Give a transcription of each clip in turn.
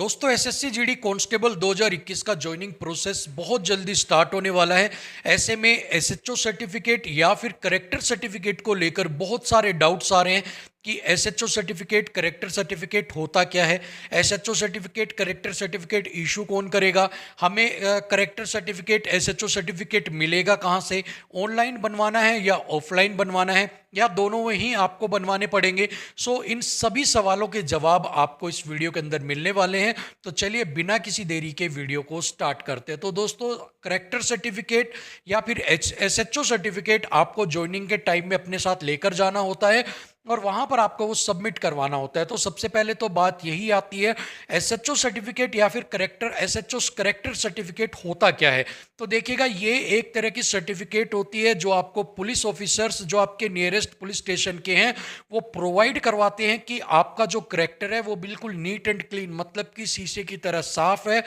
दोस्तों SSC GD constable 2021 का joining process बहुत जल्दी स्टार्ट होने वाला है। ऐसे में एसएचओ सर्टिफिकेट या फिर करेक्टर सर्टिफिकेट को लेकर बहुत सारे डाउट्स आ रहे हैं कि एसएचओ सर्टिफिकेट करेक्टर सर्टिफिकेट होता क्या है, SHO certificate character certificate issue कौन करेगा, हमें करेक्टर सर्टिफिकेट एसएचओ सर्टिफिकेट मिलेगा कहाँ से, ऑनलाइन बनवाना है या ऑफलाइन बनवाना है या दोनों में ही आपको बनवाने पड़ेंगे। सो इन सभी सवालों के जवाब आपको इस वीडियो के अंदर मिलने वाले हैं। तो चलिए बिना किसी देरी के वीडियो को स्टार्ट करते हैं। तो दोस्तों करेक्टर सर्टिफिकेट या फिर एसएचओ सर्टिफिकेट आपको ज्वाइनिंग के टाइम में अपने साथ लेकर जाना होता है और वहां पर आपको वो सबमिट करवाना होता है। तो सबसे पहले तो बात यही आती है एसएचओ सर्टिफिकेट या फिर करेक्टर एसएचओ करेक्टर सर्टिफिकेट होता क्या है। तो देखिएगा ये एक तरह की सर्टिफिकेट होती है जो आपको पुलिस ऑफिसर्स जो आपके नियरेस्ट पुलिस स्टेशन के हैं वो प्रोवाइड करवाते हैं कि आपका जो करेक्टर है वो बिल्कुल नीट एंड क्लीन, मतलब कि शीशे की तरह साफ है।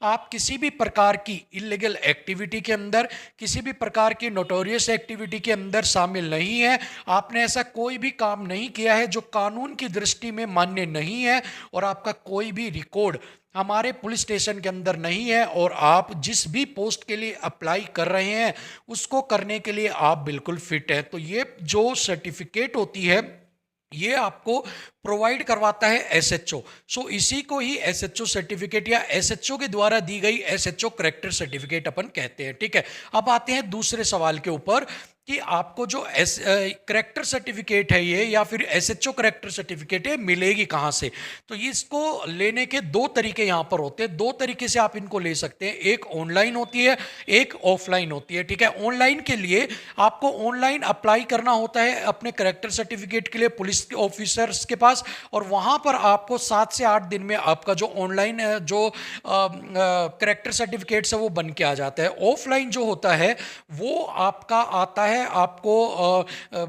आप किसी भी प्रकार की इलीगल एक्टिविटी के अंदर, किसी भी प्रकार की नोटोरियस एक्टिविटी के अंदर शामिल नहीं है। आपने ऐसा कोई भी काम नहीं किया है जो कानून की दृष्टि में मान्य नहीं है और आपका कोई भी रिकॉर्ड हमारे पुलिस स्टेशन के अंदर नहीं है और आप जिस भी पोस्ट के लिए अप्लाई कर रहे हैं उसको करने के लिए आप बिल्कुल फिट हैं। तो ये जो सर्टिफिकेट होती है ये आपको प्रोवाइड करवाता है एसएचओ। सो इसी को ही एसएचओ सर्टिफिकेट या एसएचओ के द्वारा दी गई एसएचओ करेक्टर सर्टिफिकेट अपन कहते हैं। ठीक है, अब आते हैं दूसरे सवाल के ऊपर कि आपको जो करेक्टर सर्टिफिकेट है ये या फिर एसएचओ करेक्टर सर्टिफिकेट है मिलेगी कहाँ से। तो ये इसको लेने के दो तरीके यहाँ पर होते हैं, दो तरीके से आप इनको ले सकते हैं। एक ऑनलाइन होती है, एक ऑफलाइन होती है। ठीक है, ऑनलाइन के लिए आपको ऑनलाइन अप्लाई करना होता है अपने करेक्टर सर्टिफिकेट के लिए पुलिस ऑफिसर्स के पास और वहाँ पर आपको 7 से 8 दिन में आपका जो ऑनलाइन जो करेक्टर सर्टिफिकेट्स है वो बन के आ जाता है। ऑफलाइन जो होता है वो आपका आता है आपको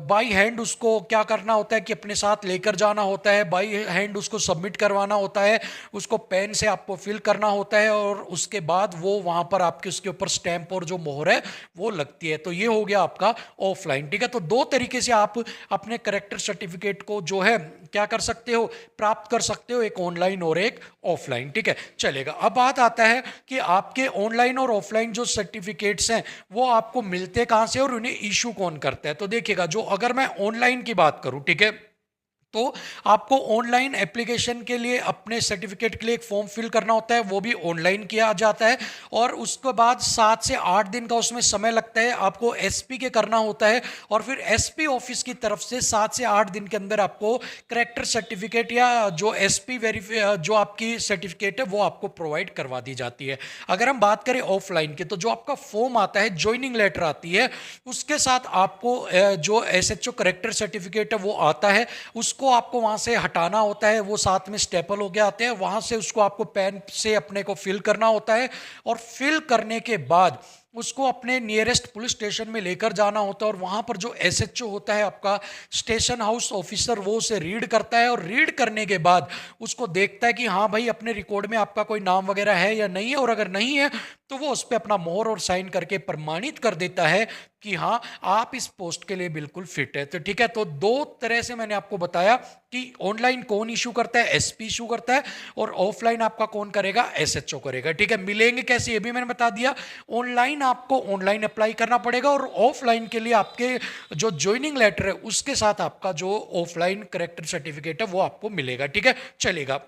बाई हैंड उसको क्या करना होता है कि अपने साथ लेकर जाना होता है, बाई हैंड उसको सबमिट करवाना होता है, उसको पेन से आपको फिल करना होता है और उसके बाद वो वहाँ पर आपके उसके ऊपर स्टैंप और जो मोहर है वो लगती है। तो ये हो गया आपका ऑफलाइन। ठीक है, तो दो तरीके से आप अपने करेक्टर सर्टिफिकेट को जो है क्या कर सकते हो, प्राप्त कर सकते हो, एक ऑनलाइन और एक ऑफलाइन। ठीक है, चलेगा। अब बात आता है कि आपके ऑनलाइन और ऑफलाइन जो सर्टिफिकेट्स हैं वो आपको मिलते कहाँ से और उन्हें इशू कौन करता है। तो देखिएगा जो अगर मैं ऑनलाइन की बात करूं, ठीक है, तो आपको ऑनलाइन एप्लीकेशन के लिए अपने सर्टिफिकेट के लिए एक फॉर्म फिल करना होता है, वो भी ऑनलाइन किया जाता है और उसके बाद 7 से 8 दिन का उसमें समय लगता है। आपको एसपी के करना होता है और फिर एसपी ऑफिस की तरफ से 7 से 8 दिन के अंदर आपको करेक्टर सर्टिफिकेट या जो एसपी वेरीफाई जो आपकी सर्टिफिकेट है वो आपको प्रोवाइड करवा दी जाती है। अगर हम बात करें ऑफलाइन की, तो जो आपका फॉर्म आता है, ज्वाइनिंग लेटर आती है, उसके साथ आपको जो एसएचओ करेक्टर सर्टिफिकेट है वो आता है, उसको आपको वहां से हटाना होता है, वो साथ में स्टेपल हो के आते हैं, वहां से उसको आपको पेन से अपने को फिल करना होता है और फिल करने के बाद उसको अपने नियरेस्ट पुलिस स्टेशन में लेकर जाना होता है और वहाँ पर जो एसएचओ होता है आपका स्टेशन हाउस ऑफिसर वो उसे रीड करता है और रीड करने के बाद उसको देखता है कि हाँ भाई अपने रिकॉर्ड में आपका कोई नाम वगैरह है या नहीं है, और अगर नहीं है तो वो उस पर अपना मोहर और साइन करके प्रमाणित कर देता है कि हाँ आप इस पोस्ट के लिए बिल्कुल फिट है। तो ठीक है, तो दो तरह से मैंने आपको बताया कि ऑनलाइन कौन इशू करता है, एसपी इशू करता है, और ऑफलाइन आपका कौन करेगा, एसएचओ करेगा। ठीक है, मिलेंगे कैसे ये भी मैंने बता दिया। ऑनलाइन आपको ऑनलाइन अप्लाई करना पड़ेगा और ऑफलाइन के लिए आपके जो ज्वाइनिंग लेटर है उसके साथ आपका जो ऑफलाइन करेक्टर सर्टिफिकेट है वो आपको मिलेगा। ठीक है, चलेगा।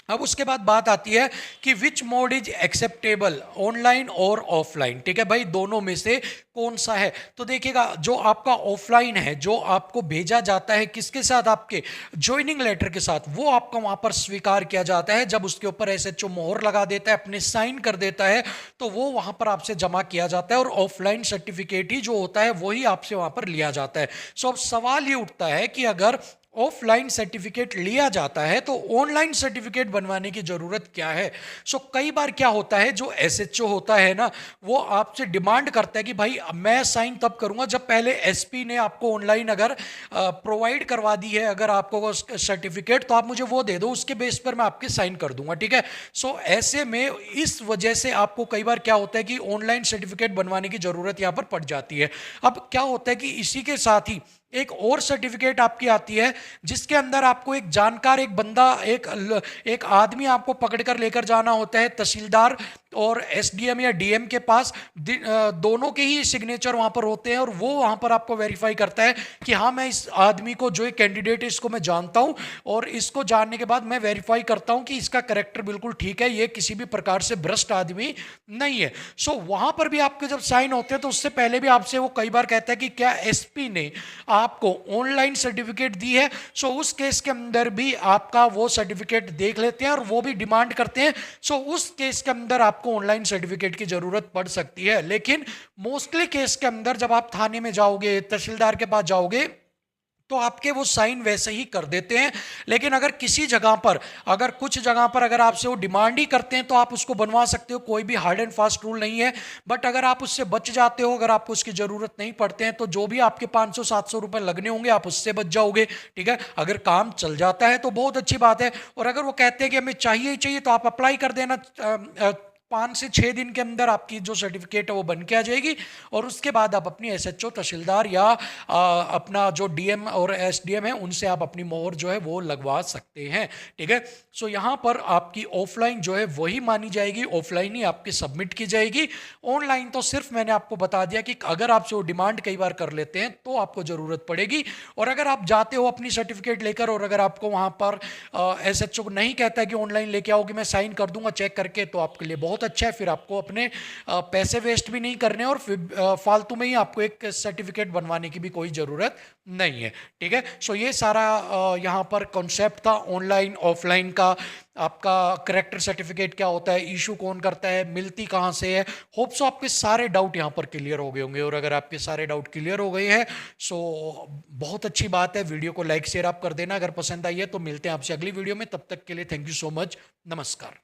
अब उसके बाद बात आती है कि which mode is acceptable, online और ऑफलाइन। ठीक है भाई, दोनों में से कौन सा है। तो देखिएगा जो आपका ऑफलाइन है, जो आपको भेजा जाता है किसके साथ, आपके ज्वाइनिंग लेटर के साथ, वो आपका वहां पर स्वीकार किया जाता है। जब उसके ऊपर एसएचओ मोहर लगा देता है, अपने साइन कर देता है, तो वो वहां पर आपसे जमा किया जाता है और ऑफलाइन सर्टिफिकेट ही जो होता है वही आपसे वहां पर लिया जाता है। सो अब सवाल ये उठता है कि अगर ऑफलाइन सर्टिफिकेट लिया जाता है तो ऑनलाइन सर्टिफिकेट बनवाने की जरूरत क्या है। सो कई बार क्या होता है, जो एसएचओ होता है ना वो आपसे डिमांड करता है कि भाई मैं साइन तब करूंगा जब पहले एसपी ने आपको ऑनलाइन अगर प्रोवाइड करवा दी है अगर आपको सर्टिफिकेट, तो आप मुझे वो दे दो, उसके बेस पर मैं आपके साइन कर दूंगा। ठीक है, सो ऐसे में इस वजह से आपको कई बार क्या होता है कि ऑनलाइन सर्टिफिकेट बनवाने की जरूरत यहां पर पड़ जाती है। अब क्या होता है कि इसी के साथ ही एक और सर्टिफिकेट आपकी आती है जिसके अंदर आपको एक जानकार, एक बंदा, एक आदमी आपको पकड़ कर लेकर जाना होता है तहसीलदार और एसडीएम या डीएम के पास। दोनों के ही सिग्नेचर वहां पर होते हैं और वो वहां पर आपको वेरीफाई करता है कि हाँ, मैं इस आदमी को, जो एक कैंडिडेट है, इसको मैं जानता हूं और इसको जानने के बाद मैं वेरीफाई करता हूं कि इसका करेक्टर बिल्कुल ठीक है, ये किसी भी प्रकार से भ्रष्ट आदमी नहीं है। सो वहां पर भी आपके जब साइन होते हैं तो उससे पहले भी आपसे वो कई बार कहता है कि क्या एसपी ने आपको ऑनलाइन सर्टिफिकेट दी है। सो उस केस के अंदर भी आपका वो सर्टिफिकेट देख लेते हैं और वो भी डिमांड करते हैं। सो उस केस के अंदर आपको ऑनलाइन सर्टिफिकेट की जरूरत पड़ सकती है। लेकिन मोस्टली केस के अंदर जब आप थाने में जाओगे, तहसीलदार के पास जाओगे, तो आपके वो साइन वैसे ही कर देते हैं। लेकिन अगर किसी जगह पर, अगर कुछ जगह पर अगर आपसे वो डिमांड ही करते हैं तो आप उसको बनवा सकते हो, कोई भी हार्ड एंड फास्ट रूल नहीं है। बट अगर आप उससे बच जाते हो, अगर आपको उसकी जरूरत नहीं पड़ते हैं, तो जो भी आपके 500-700 रुपए लगने होंगे आप उससे बच जाओगे। ठीक है, अगर काम चल जाता है तो बहुत अच्छी बात है। और अगर वो कहते हैं कि हमें चाहिए ही चाहिए तो आप अप्लाई कर देना। 5 से 6 दिन के अंदर आपकी जो सर्टिफिकेट है वो बन के आ जाएगी और उसके बाद आप अपनी एसएचओ, तहसीलदार या अपना जो डीएम और एसडीएम है उनसे आप अपनी मोहर जो है वो लगवा सकते हैं। ठीक है, सो यहाँ पर आपकी ऑफलाइन जो है वही मानी जाएगी, ऑफलाइन ही आपकी सबमिट की जाएगी। ऑनलाइन तो सिर्फ मैंने आपको बता दिया कि अगर आपसे वो डिमांड कई बार कर लेते हैं तो आपको ज़रूरत पड़ेगी। और अगर आप जाते हो अपनी सर्टिफिकेट लेकर और अगर आपको वहाँ पर एसएचओ को नहीं कहता है कि ऑनलाइन लेके आओ कि मैं साइन कर दूंगा चेक करके, तो आपके लिए बहुत अच्छा है। फिर आपको अपने पैसे वेस्ट भी नहीं करने और फिर फालतू में ही आपको एक सर्टिफिकेट बनवाने की भी कोई ज़रूरत नहीं है। ठीक है, सो ये सारा यहाँ पर कॉन्सेप्ट था ऑनलाइन ऑफलाइन का। आपका करेक्टर सर्टिफिकेट क्या होता है, इशू कौन करता है, मिलती कहाँ से है। होप सो आपके सारे डाउट यहाँ पर क्लियर हो गए होंगे। और अगर आपके सारे डाउट क्लियर हो गए हैं सो बहुत अच्छी बात है। वीडियो को लाइक शेयर आप कर देना अगर पसंद आई है। तो मिलते हैं आपसे अगली वीडियो में, तब तक के लिए थैंक यू सो मच, नमस्कार।